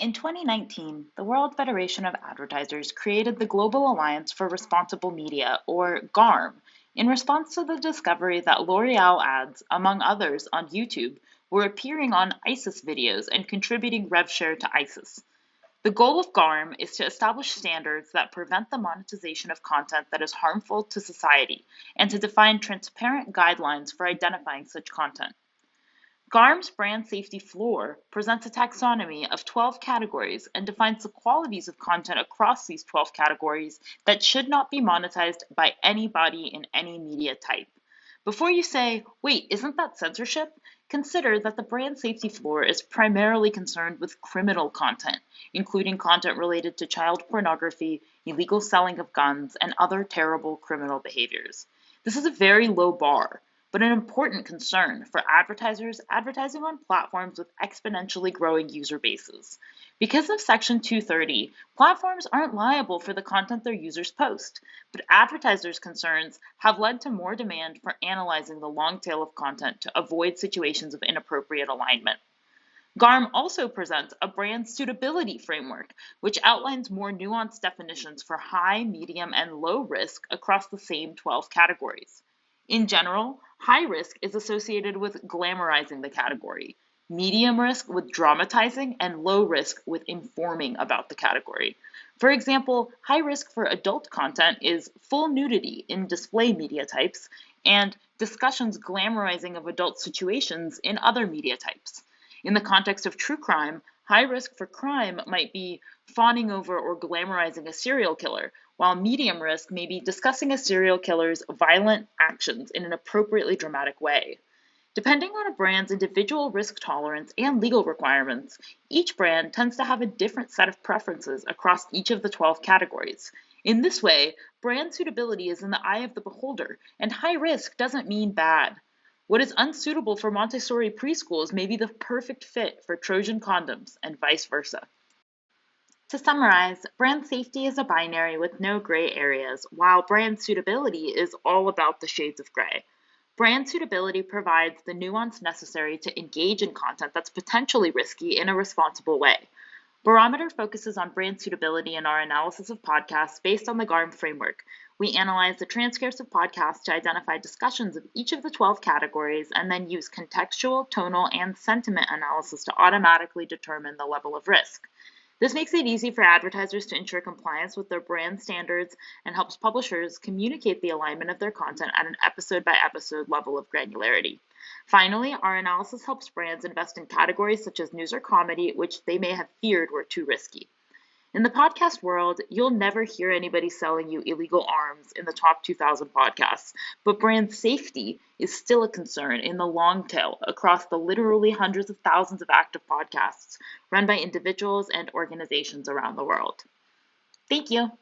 In 2019, the World Federation of Advertisers created the Global Alliance for Responsible Media, or GARM, in response to the discovery that L'Oreal ads, among others on YouTube, were appearing on ISIS videos and contributing rev share to ISIS. The goal of GARM is to establish standards that prevent the monetization of content that is harmful to society and to define transparent guidelines for identifying such content. GARM's brand safety floor presents a taxonomy of 12 categories and defines the qualities of content across these 12 categories that should not be monetized by anybody in any media type. Before you say, wait, isn't that censorship? Consider that the brand safety floor is primarily concerned with criminal content, including content related to child pornography, illegal selling of guns, and other terrible criminal behaviors. This is a very low bar, but an important concern for advertisers advertising on platforms with exponentially growing user bases. Because of Section 230, platforms aren't liable for the content their users post, but advertisers' concerns have led to more demand for analyzing the long tail of content to avoid situations of inappropriate alignment. GARM also presents a brand suitability framework, which outlines more nuanced definitions for high, medium, and low risk across the same 12 categories. In general, high risk is associated with glamorizing the category, medium risk with dramatizing, and low risk with informing about the category. For example, high risk for adult content is full nudity in display media types and discussions glamorizing of adult situations in other media types. In the context of true crime, high risk for crime might be fawning over or glamorizing a serial killer, while medium risk may be discussing a serial killer's violent actions in an appropriately dramatic way. Depending on a brand's individual risk tolerance and legal requirements, each brand tends to have a different set of preferences across each of the 12 categories. In this way, brand suitability is in the eye of the beholder, and high risk doesn't mean bad. What is unsuitable for Montessori preschools may be the perfect fit for Trojan condoms, and vice versa. To summarize, brand safety is a binary with no gray areas, while brand suitability is all about the shades of gray. Brand suitability provides the nuance necessary to engage in content that's potentially risky in a responsible way. Barometer focuses on brand suitability in our analysis of podcasts based on the GARM framework. We analyze the transcripts of podcasts to identify discussions of each of the 12 categories and then use contextual, tonal, and sentiment analysis to automatically determine the level of risk. This makes it easy for advertisers to ensure compliance with their brand standards and helps publishers communicate the alignment of their content at an episode-by-episode level of granularity. Finally, our analysis helps brands invest in categories such as news or comedy, which they may have feared were too risky. In the podcast world, you'll never hear anybody selling you illegal arms in the top 2,000 podcasts, but brand safety is still a concern in the long tail across the literally hundreds of thousands of active podcasts run by individuals and organizations around the world. Thank you.